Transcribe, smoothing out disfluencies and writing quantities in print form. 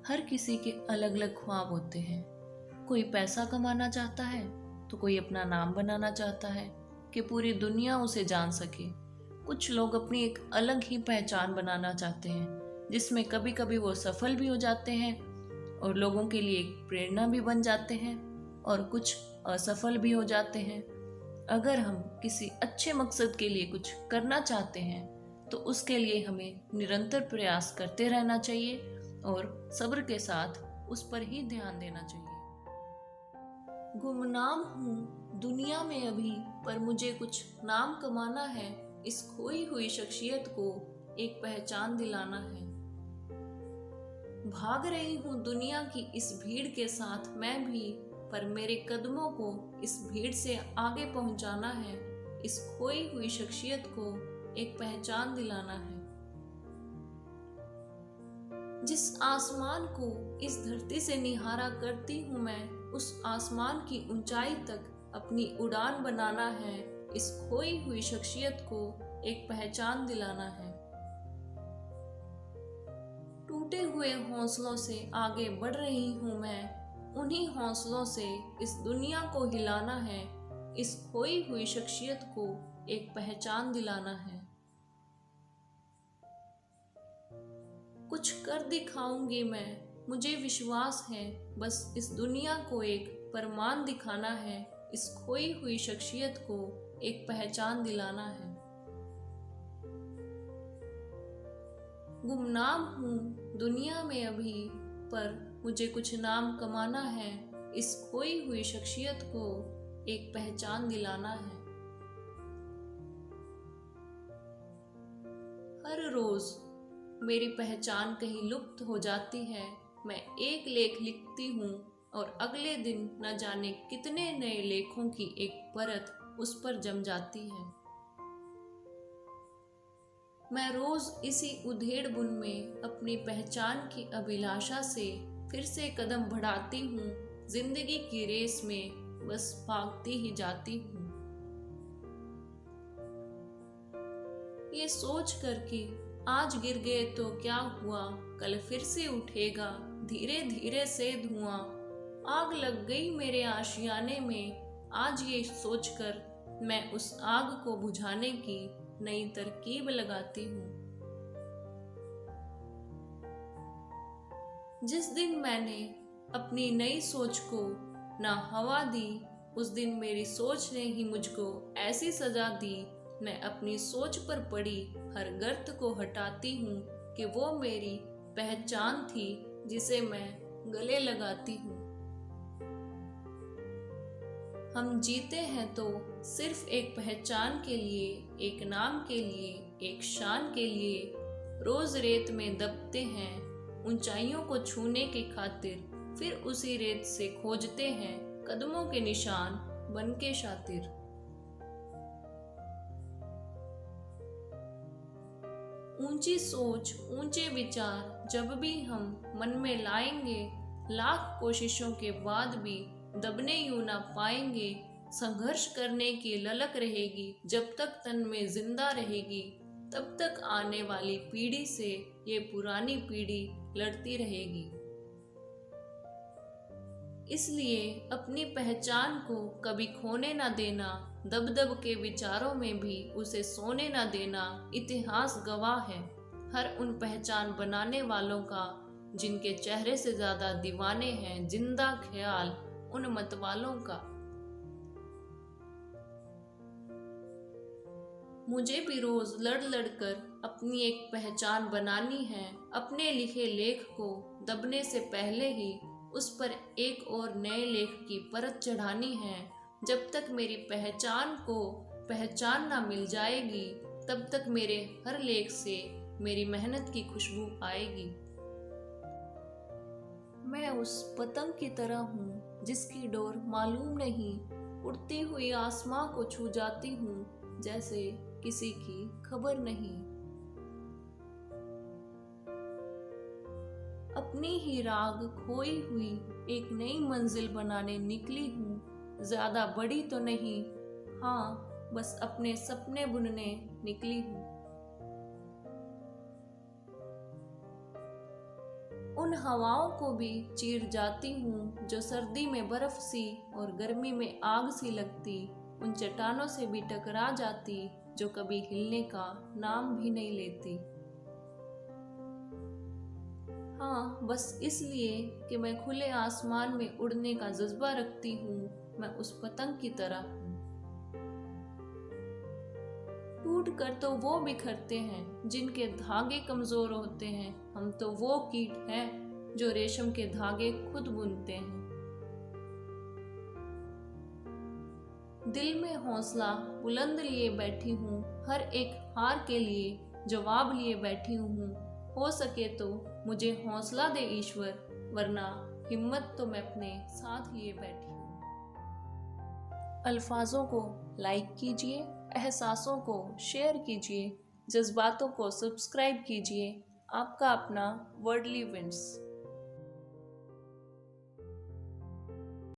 हर किसी के अलग अलग ख्वाब होते हैं। कोई पैसा कमाना चाहता है तो कोई अपना नाम बनाना चाहता है कि पूरी दुनिया उसे जान सके। कुछ लोग अपनी एक अलग ही पहचान बनाना चाहते हैं जिसमें कभी कभी वो सफल भी हो जाते हैं और लोगों के लिए एक प्रेरणा भी बन जाते हैं, और कुछ असफल भी हो जाते हैं। अगर हम किसी अच्छे मकसद के लिए कुछ करना चाहते हैं तो उसके लिए हमें निरंतर प्रयास करते रहना चाहिए और सब्र के साथ उस पर ही ध्यान देना चाहिए। गुमनाम हूँ दुनिया में अभी, पर मुझे कुछ नाम कमाना है। इस खोई हुई शख्सियत को एक पहचान दिलाना है। भाग रही हूँ दुनिया की इस भीड़ के साथ मैं भी, पर मेरे कदमों को इस भीड़ से आगे पहुंचाना है। इस खोई हुई शख्सियत को एक पहचान दिलाना है। जिस आसमान को इस धरती से निहारा करती हूँ मैं, उस आसमान की ऊंचाई तक अपनी उड़ान बनाना है। इस खोई हुई शख्सियत को एक पहचान दिलाना है। टूटे हुए हौसलों से आगे बढ़ रही हूँ मैं, उन्हीं हौसलों से इस दुनिया को हिलाना है। इस खोई हुई शख्सियत को एक पहचान दिलाना है। कुछ कर दिखाऊंगी मैं, मुझे विश्वास है। बस इस दुनिया को एक प्रमाण दिखाना है। इस खोई हुई शख्सियत को एक पहचान दिलाना है। गुमनाम हूँ दुनिया में अभी, पर मुझे कुछ नाम कमाना है। इस खोई हुई शख्सियत को एक पहचान दिलाना है। हर रोज मेरी पहचान कहीं लुप्त हो जाती है। मैं एक लेख लिखती हूँ और अगले दिन न जाने कितने नए लेखों की एक परत उस पर जम जाती है। मैं रोज इसी उधेड़ बुन में अपनी पहचान की अभिलाषा से फिर से कदम बढ़ाती हूँ। जिंदगी की रेस में बस भागती ही जाती हूँ, ये सोच कर कि आज गिर गए तो क्या हुआ, कल फिर से उठेगा धीरे धीरे से धुआं। आग लग गई मेरे आशियाने में, आज ये सोचकर मैं उस आग को बुझाने की नई तरकीब लगाती हूँ। जिस दिन मैंने अपनी नई सोच को ना हवा दी, उस दिन मेरी सोच ने ही मुझको ऐसी सजा दी। मैं अपनी सोच पर पड़ी हर गर्त को हटाती हूँ कि वो मेरी पहचान थी जिसे मैं गले लगाती हूँ। हम जीते हैं तो सिर्फ एक पहचान के लिए, एक नाम के लिए, एक शान के लिए। रोज रेत में दबते हैं ऊंचाइयों को छूने की खातिर, फिर उसी रेत से खोजते हैं कदमों के निशान बन के शातिर। ऊंची सोच ऊंचे विचार जब भी हम मन में लाएंगे, लाख कोशिशों के बाद भी दबने यूं ना पाएंगे। संघर्ष करने की ललक रहेगी जब तक तन में जिंदा रहेगी, तब तक आने वाली पीढ़ी से ये पुरानी पीढ़ी लड़ती रहेगी। इसलिए अपनी पहचान को कभी खोने ना देना, दब दब के विचारों में भी उसे सोने ना देना। इतिहास गवाह है हर उन पहचान बनाने वालों का जिनके चेहरे से ज्यादा दीवाने हैं जिंदा ख्याल उन मतवालों का। मुझे भी रोज लड़ लड़ कर अपनी एक पहचान बनानी है। अपने लिखे लेख को दबने से पहले ही उस पर एक और नए लेख की परत चढ़ानी है। जब तक मेरी पहचान को पहचान ना मिल जाएगी, तब तक मेरे हर लेख से मेरी मेहनत की खुशबू आएगी। मैं उस पतंग की तरह हूँ जिसकी डोर मालूम नहीं, उड़ती हुई आसमां को छू जाती हूँ जैसे किसी की खबर नहीं। अपनी ही राग खोई हुई एक नई मंजिल बनाने निकली हूँ। ज्यादा बड़ी तो नहीं, हाँ बस अपने सपने बुनने निकली हूँ। उन हवाओं को भी चीर जाती हूँ जो सर्दी में बर्फ सी और गर्मी में आग सी लगती, उन चट्टानों से भी टकरा जाती जो कभी हिलने का नाम भी नहीं लेती। हाँ, बस इसलिए कि मैं खुले आसमान में उड़ने का जज्बा रखती हूँ, मैं उस पतंग की तरह हूँ। टूट कर तो वो बिखरते हैं जिनके धागे कमजोर होते हैं, हम तो वो कीट हैं जो रेशम के धागे खुद बुनते हैं। दिल में हौसला बुलंद लिए बैठी हूँ, हर एक हार के लिए जवाब लिए बैठी हूँ। हो सके तो मुझे हौसला दे ईश्वर, वरना हिम्मत तो मैं अपने साथ लिए बैठी हूँ। अल्फाजों को लाइक कीजिए, एहसासों को शेयर कीजिए, जज्बातों को सब्सक्राइब कीजिए। आपका अपना वर्डली विंड्स।